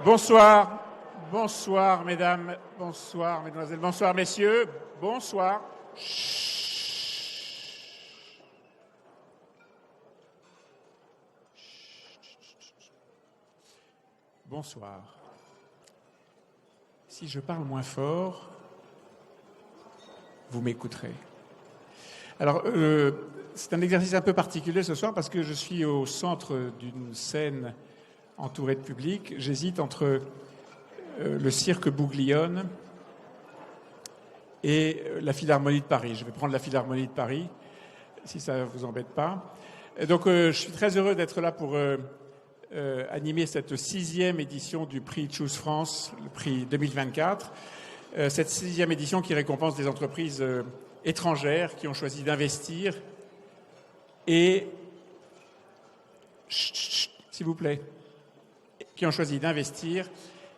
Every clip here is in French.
Bonsoir. Bonsoir, mesdames. Bonsoir, mesdemoiselles. Bonsoir, messieurs. Bonsoir. Bonsoir. Si je parle moins fort, vous m'écouterez. Alors, c'est un exercice un peu particulier ce soir parce que je suis au centre d'une scène entourée de public. J'hésite entre le cirque Bouglione et la Philharmonie de Paris. Je vais prendre la Philharmonie de Paris, si ça ne vous embête pas. Et donc, je suis très heureux d'être là pour animer cette 6e édition du prix Choose France, le prix 2024. Cette 6e édition qui récompense des entreprises étrangères qui ont choisi d'investir et, s'il vous plaît, qui ont choisi d'investir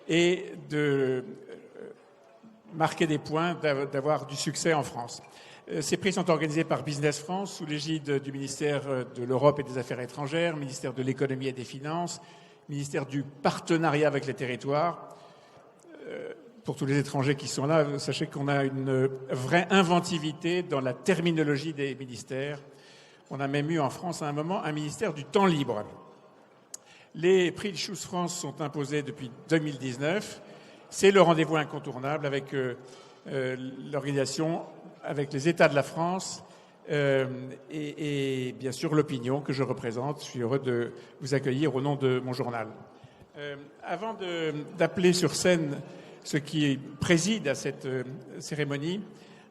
et de marquer des points, d'avoir du succès en France. Ces prix sont organisés par Business France sous l'égide du ministère de l'Europe et des Affaires étrangères, ministère de l'Économie et des Finances, ministère du Partenariat avec les territoires. Pour tous les étrangers qui sont là, sachez qu'on a une vraie inventivité dans la terminologie des ministères. On a même eu en France à un moment un ministère du temps libre. Les prix de Choose France sont imposés depuis 2019. C'est le rendez-vous incontournable avec l'organisation, avec les États de la France et bien sûr l'opinion que je représente. Je suis heureux de vous accueillir au nom de mon journal. Avant d'appeler sur scène ceux qui président à cette cérémonie,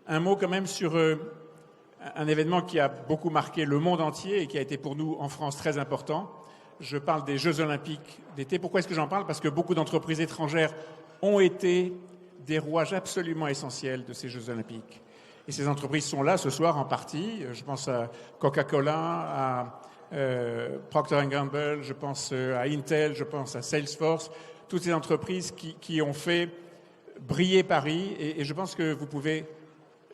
un mot quand même sur un événement qui a beaucoup marqué le monde entier et qui a été pour nous en France très important. Je parle des Jeux Olympiques d'été. Pourquoi est-ce que j'en parle? Parce que beaucoup d'entreprises étrangères ont été des rouages absolument essentiels de ces Jeux Olympiques. Et ces entreprises sont là ce soir en partie. Je pense à Coca-Cola, à Procter & Gamble, je pense à Intel, je pense à Salesforce. Toutes ces entreprises qui ont fait briller Paris. Et je pense que vous pouvez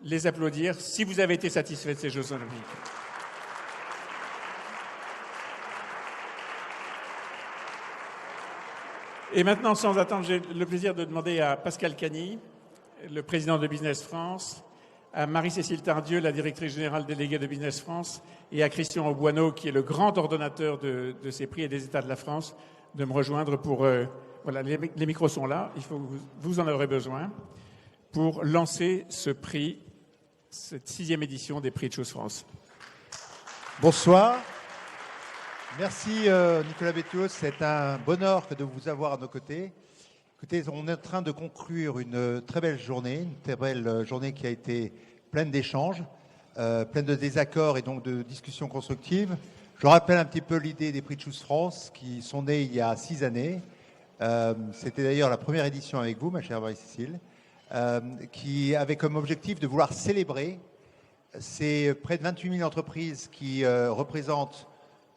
les applaudir si vous avez été satisfait de ces Jeux Olympiques. Et maintenant, sans attendre, j'ai le plaisir de demander à Pascal Cagny, le président de Business France, à Marie-Cécile Tardieu, la directrice générale déléguée de Business France, et à Christian Auboineau, qui est le grand ordonnateur de ces prix et des États de la France, de me rejoindre pour... voilà, les micros sont là, vous en aurez besoin, pour lancer ce prix, cette 6e édition des prix de Choose France. Bonsoir. Merci Nicolas Béthiaud, c'est un bonheur de vous avoir à nos côtés. Écoutez, on est en train de conclure une très belle journée qui a été pleine d'échanges, pleine de désaccords et donc de discussions constructives. Je rappelle un petit peu l'idée des prix de Choose France qui sont nés il y a 6 années. C'était d'ailleurs la première édition avec vous, ma chère Marie-Cécile, qui avait comme objectif de vouloir célébrer ces près de 28 000 entreprises qui représentent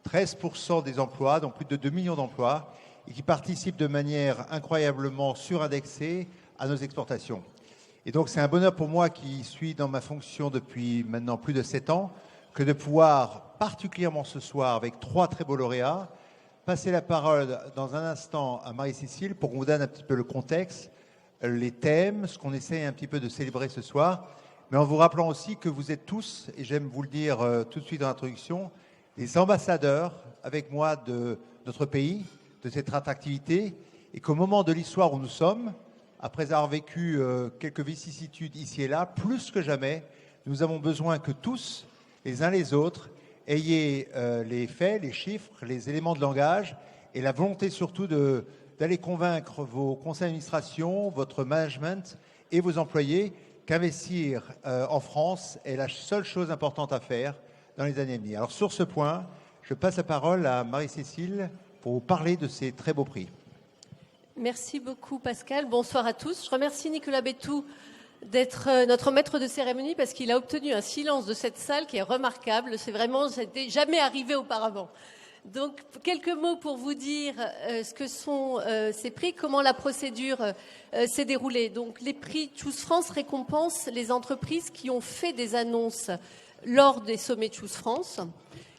13% des emplois, donc plus de 2 millions d'emplois, et qui participent de manière incroyablement surindexée à nos exportations. Et donc c'est un bonheur pour moi qui suis dans ma fonction depuis maintenant plus de 7 ans, que de pouvoir, particulièrement ce soir, avec 3 très beaux lauréats, passer la parole dans un instant à Marie-Cécile pour qu'on vous donne un petit peu le contexte, les thèmes, ce qu'on essaie un petit peu de célébrer ce soir, mais en vous rappelant aussi que vous êtes tous, et j'aime vous le dire tout de suite dans l'introduction, les ambassadeurs avec moi de notre pays, de cette attractivité, et qu'au moment de l'histoire où nous sommes, après avoir vécu quelques vicissitudes ici et là, plus que jamais, nous avons besoin que tous, les uns les autres, ayez les faits, les chiffres, les éléments de langage et la volonté surtout d'aller convaincre vos conseils d'administration, votre management et vos employés qu'investir en France est la seule chose importante à faire dans les années à venir. Alors sur ce point, je passe la parole à Marie-Cécile pour vous parler de ces très beaux prix. Merci beaucoup Pascal. Bonsoir à tous. Je remercie Nicolas Béthiaud d'être notre maître de cérémonie parce qu'il a obtenu un silence de cette salle qui est remarquable. C'est vraiment, ça n'était jamais arrivé auparavant. Donc, quelques mots pour vous dire ce que sont ces prix, comment la procédure s'est déroulée. Donc, les prix Choose France récompensent les entreprises qui ont fait des annonces lors des sommets Choose France.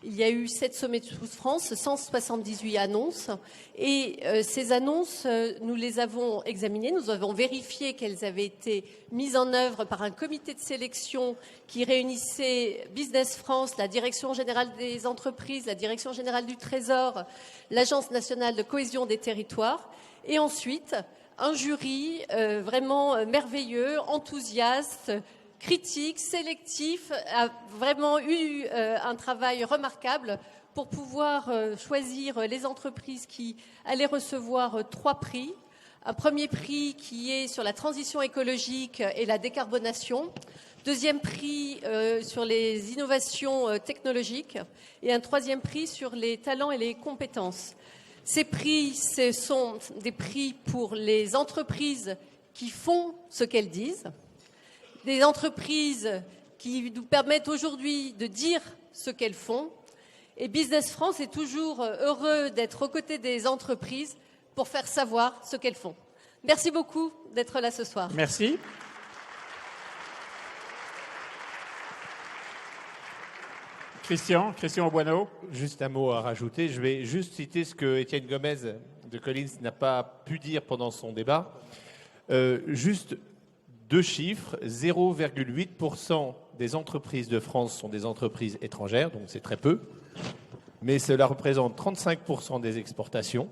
Il y a eu 7 sommets de tous France, 178 annonces. Et ces annonces, nous les avons examinées, nous avons vérifié qu'elles avaient été mises en œuvre par un comité de sélection qui réunissait Business France, la Direction générale des entreprises, la Direction générale du Trésor, l'Agence nationale de cohésion des territoires. Et ensuite, un jury vraiment merveilleux, enthousiaste, critique, sélectif, a vraiment eu un travail remarquable pour pouvoir choisir les entreprises qui allaient recevoir 3 prix. Un premier prix qui est sur la transition écologique et la décarbonation. Deuxième prix sur les innovations technologiques. Et un troisième prix sur les talents et les compétences. Ces prix, ce sont des prix pour les entreprises qui font ce qu'elles disent. Des entreprises qui nous permettent aujourd'hui de dire ce qu'elles font. Et Business France est toujours heureux d'être aux côtés des entreprises pour faire savoir ce qu'elles font. Merci beaucoup d'être là ce soir. Merci. Christian Auboineau. Juste un mot à rajouter. Je vais juste citer ce que Étienne Gomez de Collins n'a pas pu dire pendant son débat. Juste 2 chiffres. 0,8% des entreprises de France sont des entreprises étrangères, donc c'est très peu. Mais cela représente 35% des exportations,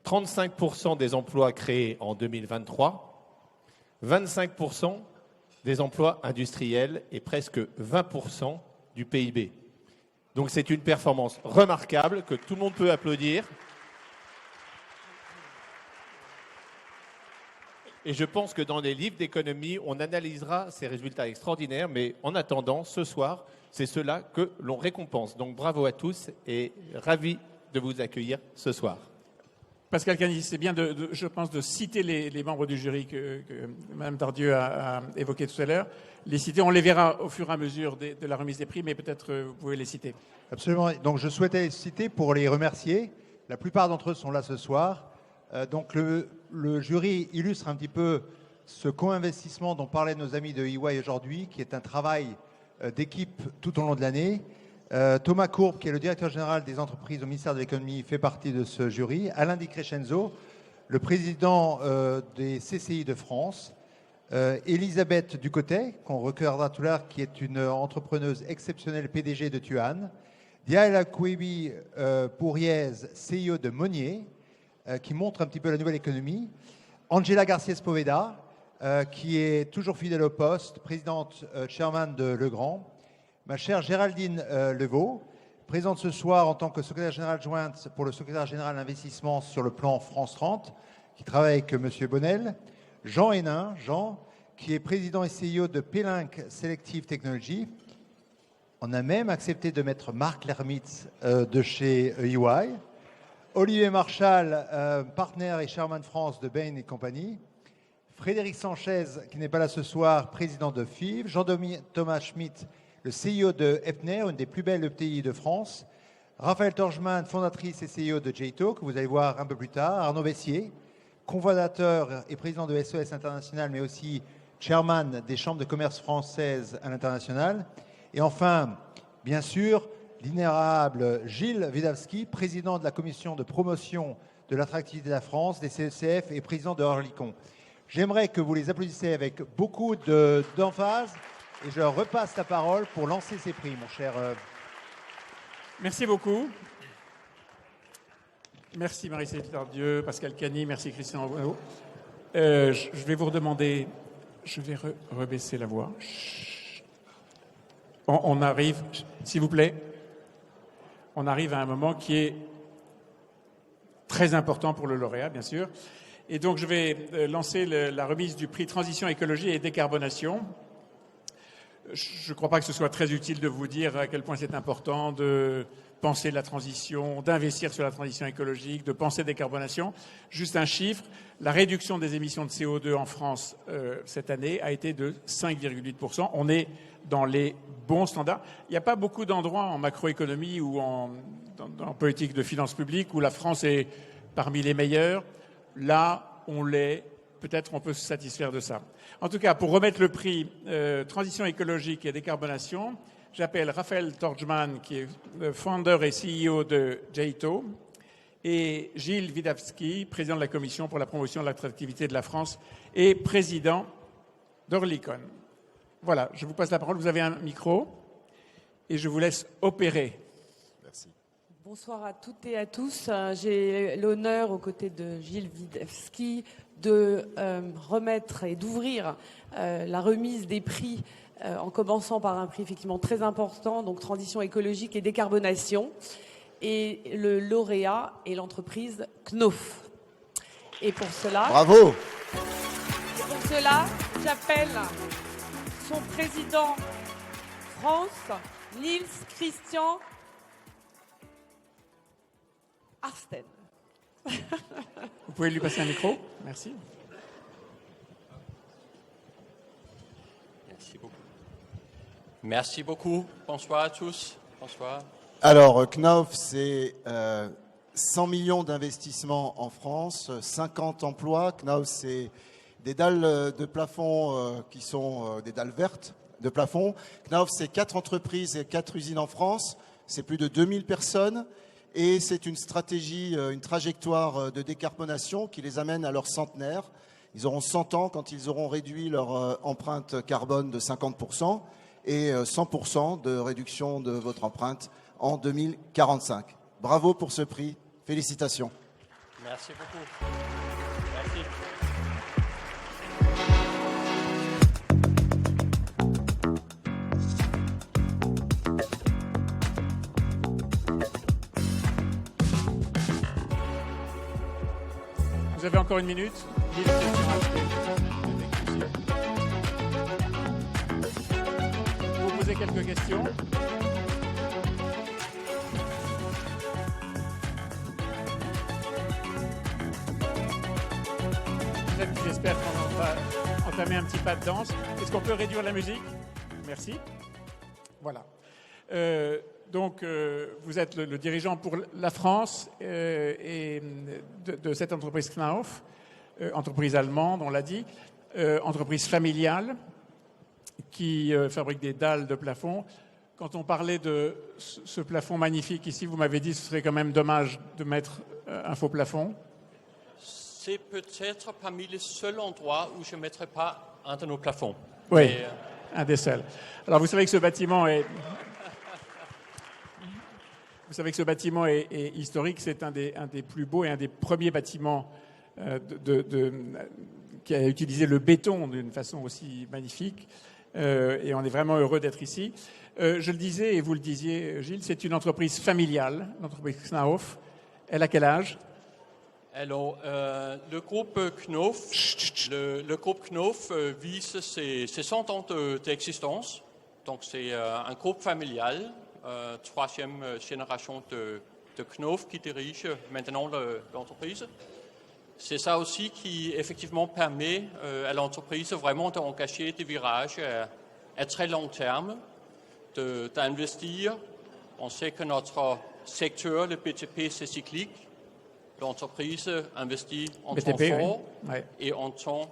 35% des emplois créés en 2023, 25% des emplois industriels et presque 20% du PIB. Donc c'est une performance remarquable que tout le monde peut applaudir. Et je pense que dans les livres d'économie, on analysera ces résultats extraordinaires. Mais en attendant, ce soir, c'est cela que l'on récompense. Donc bravo à tous et ravi de vous accueillir ce soir. Pascal Cagny, c'est bien, je pense, de citer les membres du jury que Mme Tardieu a évoqué tout à l'heure. Les citer, on les verra au fur et à mesure de la remise des prix, mais peut-être vous pouvez les citer. Absolument. Donc je souhaitais les citer pour les remercier. La plupart d'entre eux sont là ce soir. Donc le jury illustre un petit peu ce co-investissement dont parlaient nos amis de EY aujourd'hui, qui est un travail d'équipe tout au long de l'année. Thomas Courbe, qui est le directeur général des entreprises au ministère de l'économie, fait partie de ce jury. Alain Di Crescenzo, le président des CCI de France. Elisabeth Ducotet, qu'on recueillera tout à l'heure, qui est une entrepreneuse exceptionnelle, PDG de Tuan. Diaela Kouebi Pourriez, CIO de Monnier, qui montre un petit peu la nouvelle économie. Angela García-Poveda, qui est toujours fidèle au poste, présidente chairman de Legrand. Ma chère Géraldine Levaux, présente ce soir en tant que secrétaire générale jointe pour le secrétaire général d'investissement sur le plan France 30, qui travaille avec M. Bonnel. Jean Hénin, qui est président et CEO de P-Link Selective Technology. On a même accepté de mettre Marc Lermitz de chez EY. Olivier Marchal, partenaire et chairman France de Bain et compagnie. Frédéric Sanchez, qui n'est pas là ce soir, président de FIV. Jean-Thomas Schmitt, le CEO de Epner, une des plus belles ETI de France. Raphaël Torgeman, fondatrice et CEO de J-To, que vous allez voir un peu plus tard. Arnaud Bessier, cofondateur et président de SOS International, mais aussi chairman des chambres de commerce françaises à l'international. Et enfin, bien sûr, l'inérable Gilles Widawski, président de la commission de promotion de l'attractivité de la France, des CECF et président de Orlicon. J'aimerais que vous les applaudissiez avec beaucoup d'emphase et je leur repasse la parole pour lancer ces prix, mon cher. Merci beaucoup. Merci Marie-Cécile Tardieu, Pascal Cagny, merci Christian Auboineau. Je vais vous redemander, je vais rebaisser la voix. On arrive, s'il vous plaît, on arrive à un moment qui est très important pour le lauréat, bien sûr. Et donc, je vais lancer la remise du prix Transition, Écologie et Décarbonation. Je ne crois pas que ce soit très utile de vous dire à quel point c'est important de penser la transition, d'investir sur la transition écologique, de penser décarbonation. Juste un chiffre, la réduction des émissions de CO2 en France cette année a été de 5,8%. On est dans les bons standards. Il n'y a pas beaucoup d'endroits en macroéconomie ou en politique de finances publiques où la France est parmi les meilleurs. Là, on l'est. Peut-être on peut se satisfaire de ça. En tout cas, pour remettre le prix Transition écologique et décarbonation, j'appelle Raphaël Torjman, qui est le founder et CEO de Jaito, et Gilles Widawski, président de la Commission pour la promotion de l'attractivité de la France et président d'Orlikon. Voilà, je vous passe la parole. Vous avez un micro et je vous laisse opérer. Merci. Bonsoir à toutes et à tous. J'ai l'honneur, aux côtés de Gilles Widawski, de remettre et d'ouvrir la remise des prix, en commençant par un prix effectivement très important, donc transition écologique et décarbonation. Et le lauréat est l'entreprise Knauf. Et pour cela, Bravo. j'appelle son président France, Niels Christian Arsten. Vous pouvez lui passer un micro? Merci. Merci beaucoup. Merci beaucoup. Bonsoir à tous. Bonsoir. Alors, Knauf, c'est 100 millions d'investissements en France, 50 emplois. Knauf, c'est des dalles de plafond qui sont des dalles vertes de plafond. Knauf, c'est 4 entreprises et 4 usines en France. C'est plus de 2000 personnes. Et c'est une stratégie, une trajectoire de décarbonation qui les amène à leur centenaire. Ils auront 100 ans quand ils auront réduit leur empreinte carbone de 50% et 100% de réduction de votre empreinte en 2045. Bravo pour ce prix. Félicitations. Merci beaucoup. Merci. Vous avez encore une minute. Vous posez quelques questions. J'espère qu'on va entamer un petit pas de danse. Est-ce qu'on peut réduire la musique? Merci. Voilà. Donc, vous êtes le dirigeant pour la France et de cette entreprise Knauf, entreprise allemande, on l'a dit, entreprise familiale qui fabrique des dalles de plafond. Quand on parlait de ce plafond magnifique ici, vous m'avez dit que ce serait quand même dommage de mettre un faux plafond. C'est peut-être parmi les seuls endroits où je ne mettrai pas un de nos plafonds. Oui, Mais, un des seuls. Alors, vous savez que ce bâtiment est... Vous savez que ce bâtiment est historique, c'est un des plus beaux et un des premiers bâtiments qui a utilisé le béton d'une façon aussi magnifique. Et on est vraiment heureux d'être ici. Je le disais, et vous le disiez, Gilles, c'est une entreprise familiale, l'entreprise Knauf. Elle a quel âge? alors, le groupe Knauf, le groupe Knauf vise ses 100 ans d'existence. Donc, c'est un groupe familial. Troisième génération de Knauf qui dirige maintenant l'entreprise. C'est ça aussi qui effectivement permet à l'entreprise vraiment d'engager des virages à très long terme, d'investir. On sait que notre secteur, le BTP, c'est cyclique. L'entreprise investit en BTP, temps fort oui. Ouais. et en temps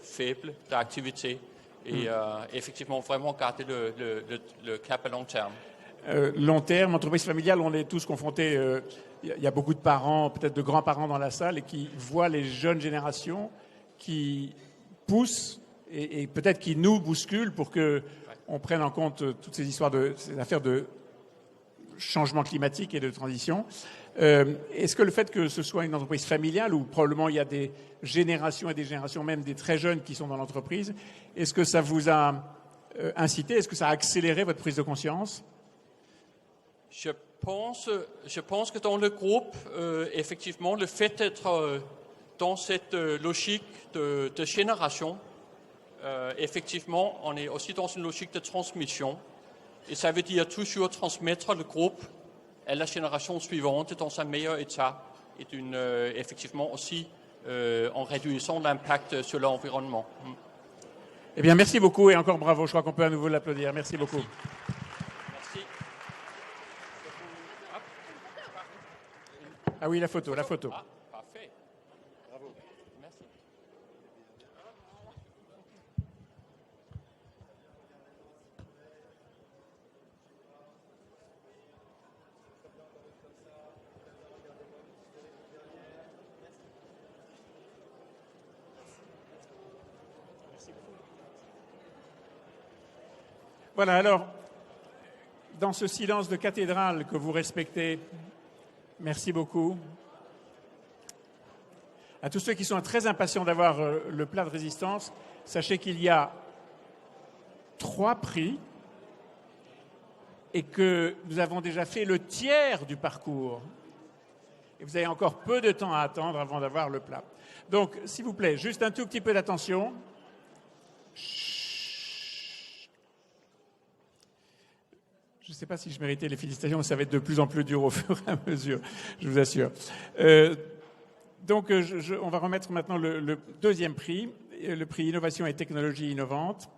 faible d'activité. Et effectivement, vraiment garder le cap à long terme. Long terme, entreprise familiale, on est tous confrontés. Il y a beaucoup de parents, peut-être de grands-parents dans la salle, et qui voient les jeunes générations qui poussent et peut-être qui nous bousculent pour que on prenne en compte toutes ces histoires ces affaires de changement climatique et de transition. Est-ce que le fait que ce soit une entreprise familiale, où probablement il y a des générations et des générations, même des très jeunes qui sont dans l'entreprise, est-ce que ça vous a incité, est-ce que ça a accéléré votre prise de conscience? Je pense que dans le groupe, effectivement, le fait d'être dans cette logique de génération, effectivement, on est aussi dans une logique de transmission. Et ça veut dire toujours transmettre le groupe à la génération suivante dans un meilleur état et effectivement aussi en réduisant l'impact sur l'environnement. Eh bien, merci beaucoup et encore bravo. Je crois qu'on peut à nouveau l'applaudir. Merci beaucoup. Merci. Ah oui, la photo. Ah, parfait. Bravo. Merci. Voilà, alors, dans ce silence de cathédrale que vous respectez, merci beaucoup. À tous ceux qui sont très impatients d'avoir le plat de résistance, sachez qu'il y a 3 prix et que nous avons déjà fait le tiers du parcours. Et vous avez encore peu de temps à attendre avant d'avoir le plat. Donc, s'il vous plaît, juste un tout petit peu d'attention. Je ne sais pas si je méritais les félicitations, mais ça va être de plus en plus dur au fur et à mesure, je vous assure. Donc, on va remettre maintenant le deuxième prix, le prix Innovation et Technologie innovantes.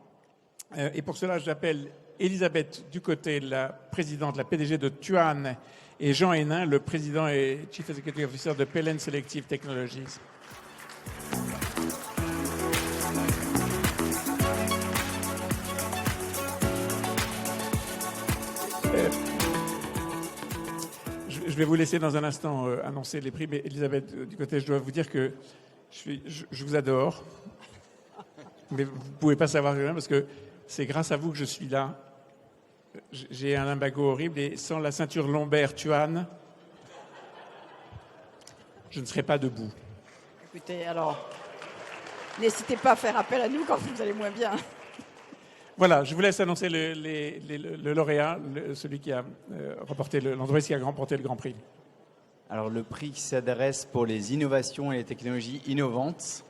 Et pour cela, j'appelle Elisabeth Ducoté, la présidente, la PDG de Tuan, et Jean Hénin, le président et Chief Executive Officer de Pelen Selective Technologies. Je vais vous laisser dans un instant annoncer les prix, mais Elisabeth Ducoté, je dois vous dire que je vous adore. Mais vous ne pouvez pas savoir rien parce que c'est grâce à vous que je suis là. J'ai un lumbago horrible et sans la ceinture lombaire Tuan, je ne serais pas debout. Écoutez, alors, n'hésitez pas à faire appel à nous quand vous allez moins bien. Voilà, je vous laisse annoncer le lauréat, celui qui a remporté l'entreprise qui a remporté le Grand Prix. Alors, le prix s'adresse pour les innovations et les technologies innovantes.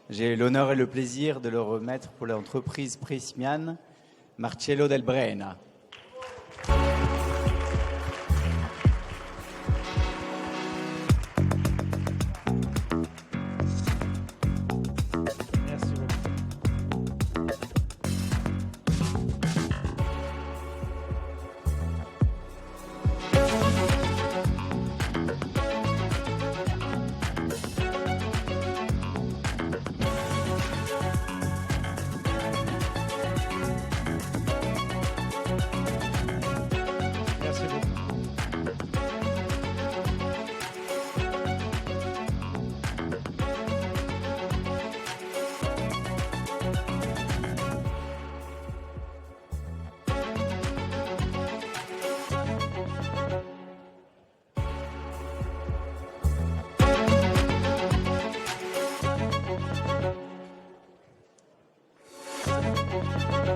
J'ai l'honneur et le plaisir de le remettre pour l'entreprise Prysmian, Marcello Del Brena. Merci beaucoup. Merci beaucoup.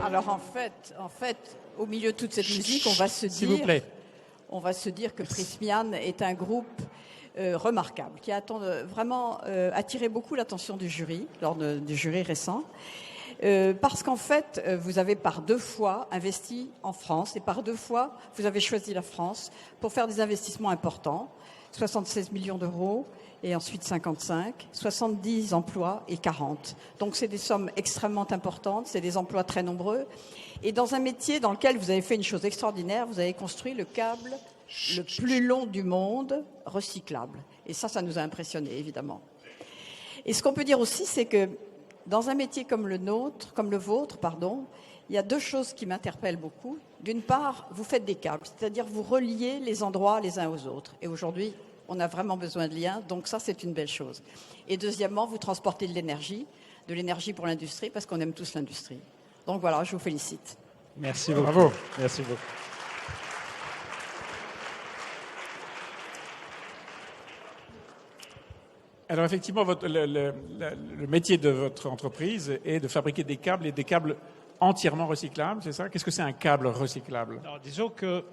Alors en fait, au milieu de toute cette musique, on va se S'il vous plaît. dire que Prysmian est un groupe remarquable, qui a vraiment attiré beaucoup l'attention du jury, lors du jury récent. Parce qu'en fait, vous avez par 2 fois investi en France et par 2 fois, vous avez choisi la France pour faire des investissements importants, 76 millions d'euros et ensuite 55, 70 emplois et 40. Donc c'est des sommes extrêmement importantes, c'est des emplois très nombreux. Et dans un métier dans lequel vous avez fait une chose extraordinaire, vous avez construit le câble le plus long du monde, recyclable. Et ça nous a impressionnés, évidemment. Et ce qu'on peut dire aussi, c'est que dans un métier comme le vôtre, il y a 2 choses qui m'interpellent beaucoup. D'une part, vous faites des câbles, c'est-à-dire vous reliez les endroits les uns aux autres. Et aujourd'hui, on a vraiment besoin de liens, donc ça, c'est une belle chose. Et deuxièmement, vous transportez de l'énergie pour l'industrie, parce qu'on aime tous l'industrie. Donc voilà, je vous félicite. Merci beaucoup. Bravo. Merci beaucoup. Alors effectivement, le métier de votre entreprise est de fabriquer des câbles et des câbles entièrement recyclables, c'est ça? Qu'est-ce que c'est un câble recyclable? Alors, disons que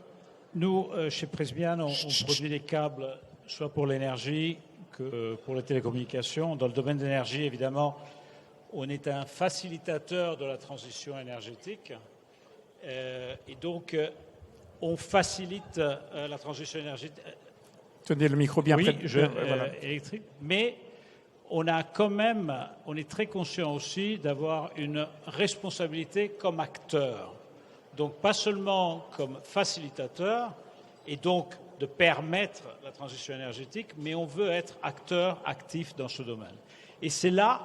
nous, chez Prysmian, on produit des câbles soit pour l'énergie que pour les télécommunications. Dans le domaine de l'énergie, évidemment, on est un facilitateur de la transition énergétique. Et donc, on facilite la transition énergétique. Tenez le micro bien près. Voilà. Électrique. Mais on est très conscient aussi d'avoir une responsabilité comme acteur. Donc, pas seulement comme facilitateur, et donc de permettre la transition énergétique, mais on veut être acteur actif dans ce domaine. Et c'est là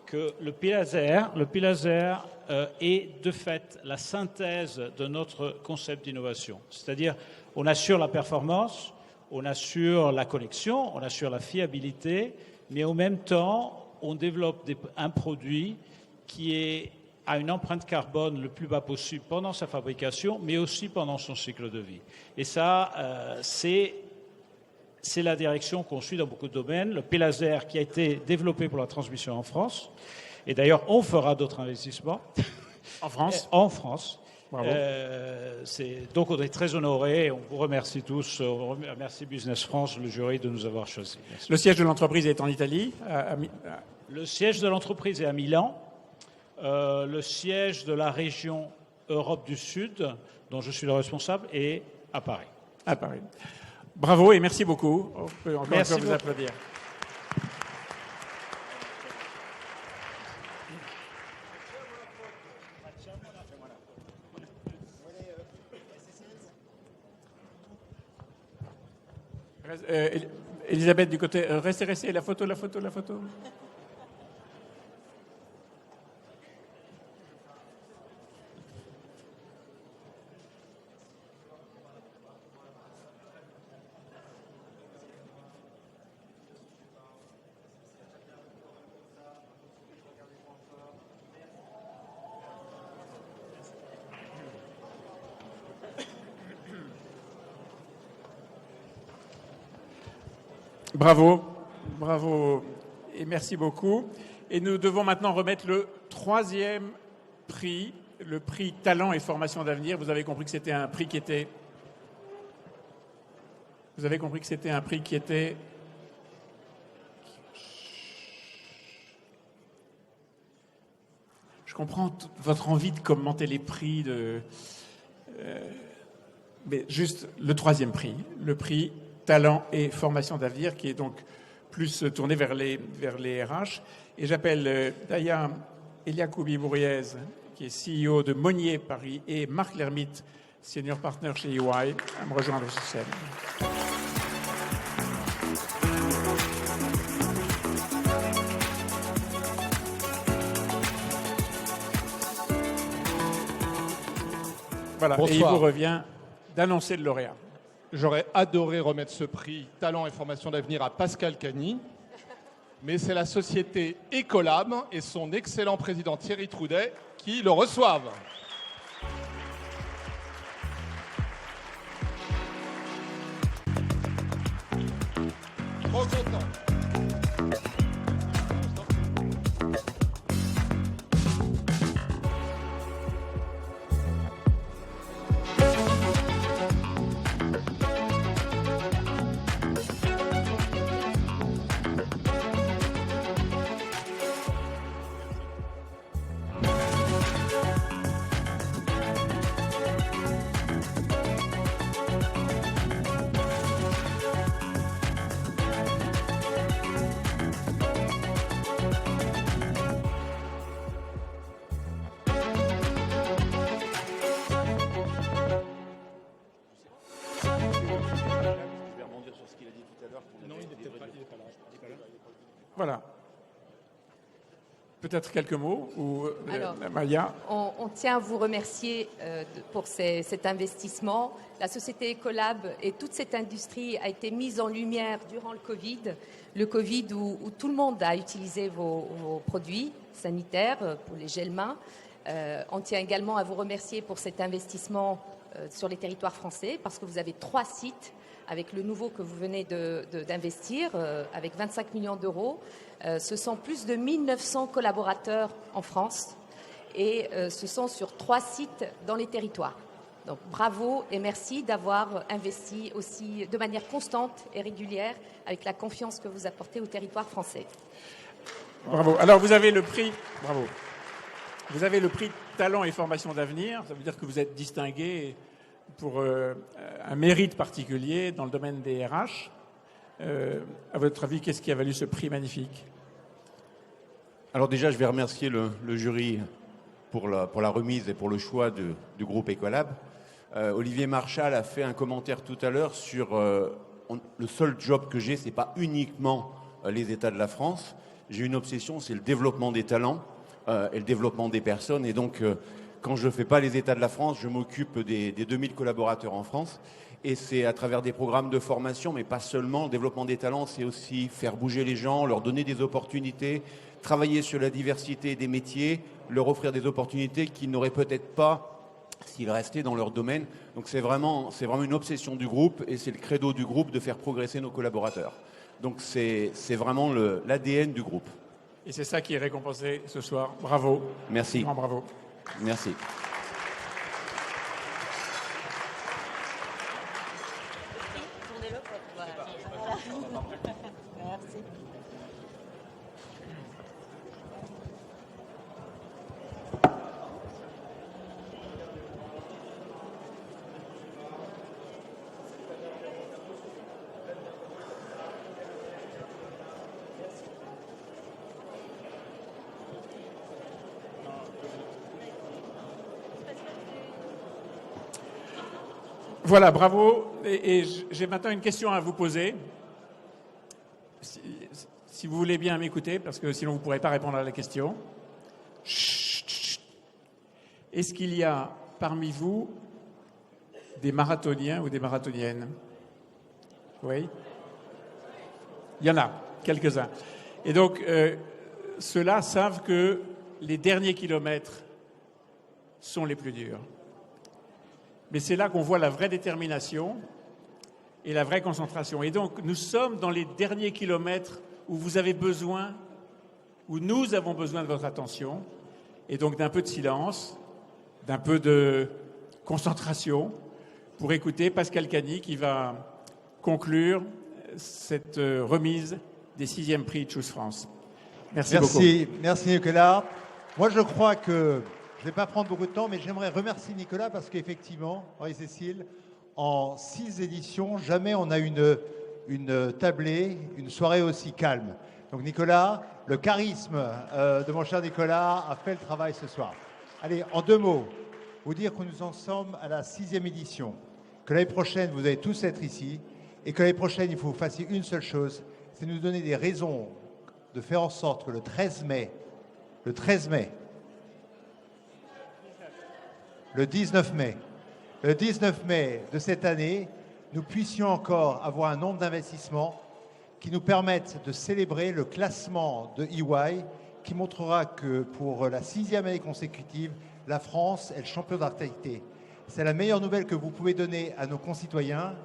que le P-Laser est de fait la synthèse de notre concept d'innovation. C'est-à-dire, on assure la performance, on assure la connexion, on assure la fiabilité, mais en même temps, on développe un produit qui est a une empreinte carbone le plus bas possible pendant sa fabrication, mais aussi pendant son cycle de vie. Et ça, c'est la direction qu'on suit dans beaucoup de domaines. Le P-Laser qui a été développé pour la transmission en France, et d'ailleurs on fera d'autres investissements. En France? En France. Bravo. Donc on est très honorés, on vous remercie tous, on remercie Business France, le jury, de nous avoir choisis. Merci. Le siège de l'entreprise est en Italie. Le siège de l'entreprise est à Milan. Le siège de la région Europe du Sud, dont je suis le responsable, est à Paris. À Paris. Bravo et merci beaucoup. On peut encore une fois vous beaucoup. applaudir. Elisabeth, du côté. Restez, la photo. Bravo et merci beaucoup. Et nous devons maintenant remettre le 3e prix, le prix Talent et Formation d'Avenir. Vous avez compris que c'était un prix qui était... Je comprends votre envie de commenter les prix, mais juste le 3e prix, le prix Talent et Formation d'Avenir, qui est donc plus tourné vers les RH. Et j'appelle Daya Eliakoubi-Bouriez, qui est CEO de Monnier Paris, et Marc Lermite, senior partner chez EY, à me rejoindre sur scène. Voilà, Bonsoir. et il vous revient d'annoncer le lauréat. J'aurais adoré remettre ce prix Talent et Formation d'Avenir à Pascal Cagny, mais c'est la société Ecolab et son excellent président Thierry Troudet qui le reçoivent. Trop content. Voilà. Peut-être quelques mots ou Alors, Amalia. on tient à vous remercier pour cet investissement. La société Ecolab et toute cette industrie a été mise en lumière durant le Covid où tout le monde a utilisé vos produits sanitaires pour les gels-mains. On tient également à vous remercier pour cet investissement sur les territoires français parce que vous avez 3 sites avec le nouveau que vous venez d'investir, avec 25 millions d'euros. Ce sont plus de 1900 collaborateurs en France et ce sont sur 3 sites dans les territoires. Donc bravo et merci d'avoir investi aussi de manière constante et régulière avec la confiance que vous apportez au territoire français. Bravo. Alors vous avez le prix. Bravo. Vous avez le prix Talent et Formation d'Avenir. Ça veut dire que vous êtes distingué pour un mérite particulier dans le domaine des RH. À votre avis, qu'est-ce qui a valu ce prix magnifique? Alors déjà, je vais remercier le jury pour la remise et pour le choix du groupe Ecolab. Olivier Marchal a fait un commentaire tout à l'heure sur le seul job que j'ai, c'est pas uniquement les États de la France. J'ai une obsession, c'est le développement des talents et le développement des personnes. Et donc, quand je ne fais pas les États de la France, je m'occupe des 2000 collaborateurs en France. Et c'est à travers des programmes de formation, mais pas seulement. Le développement des talents, c'est aussi faire bouger les gens, leur donner des opportunités, travailler sur la diversité des métiers, leur offrir des opportunités qu'ils n'auraient peut-être pas s'ils restaient dans leur domaine. Donc c'est vraiment une obsession du groupe et c'est le credo du groupe de faire progresser nos collaborateurs. Donc c'est vraiment l'ADN du groupe. Et c'est ça qui est récompensé ce soir. Bravo. Merci. Grand bravo. Merci. Voilà, bravo. Et j'ai maintenant une question à vous poser. Si vous voulez bien m'écouter, parce que sinon vous ne pourrez pas répondre à la question. Est-ce qu'il y a parmi vous des marathoniens ou des marathoniennes? Oui? Il y en a, quelques-uns. Et donc, ceux-là savent que les derniers kilomètres sont les plus durs. Mais c'est là qu'on voit la vraie détermination et la vraie concentration. Et donc, nous sommes dans les derniers kilomètres où vous avez besoin, où nous avons besoin de votre attention, et donc d'un peu de silence, d'un peu de concentration, pour écouter Pascal Cagny qui va conclure cette remise des 6e prix de Choose France. Merci beaucoup. Merci Nicolas. Moi, je crois que je ne vais pas prendre beaucoup de temps, mais j'aimerais remercier Nicolas parce qu'effectivement, Henri-Cécile, en 6 éditions, jamais on a une tablée, une soirée aussi calme. Donc Nicolas, le charisme de mon cher Nicolas a fait le travail ce soir. Allez, en 2 mots, vous dire que nous en sommes à la 6e édition, que l'année prochaine, vous allez tous être ici, et que l'année prochaine, il faut que vous fassiez une seule chose, c'est nous donner des raisons de faire en sorte que le 13 mai, le 19 mai de cette année, nous puissions encore avoir un nombre d'investissements qui nous permettent de célébrer le classement de EY qui montrera que pour la 6e année consécutive, la France est le champion d'attractivité. C'est la meilleure nouvelle que vous pouvez donner à nos concitoyens.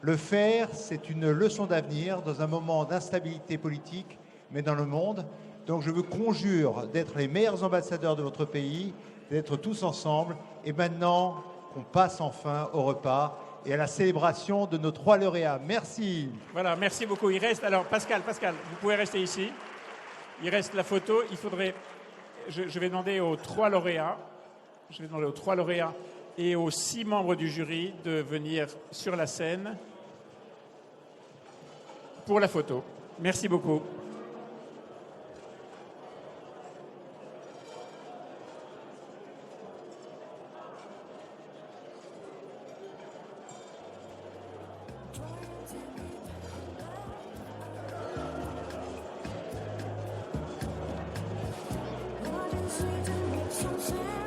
Le faire, c'est une leçon d'avenir dans un moment d'instabilité politique, mais dans le monde. Donc je vous conjure d'être les meilleurs ambassadeurs de votre pays, d'être tous ensemble. Et maintenant, qu'on passe enfin au repas et à la célébration de nos 3 lauréats. Merci. Voilà, merci beaucoup. Il reste, alors Pascal, vous pouvez rester ici. Il reste la photo. Il faudrait, je vais demander aux 3 lauréats, et aux 6 membres du jury de venir sur la scène pour la photo. Merci beaucoup. Sweet and make some sense.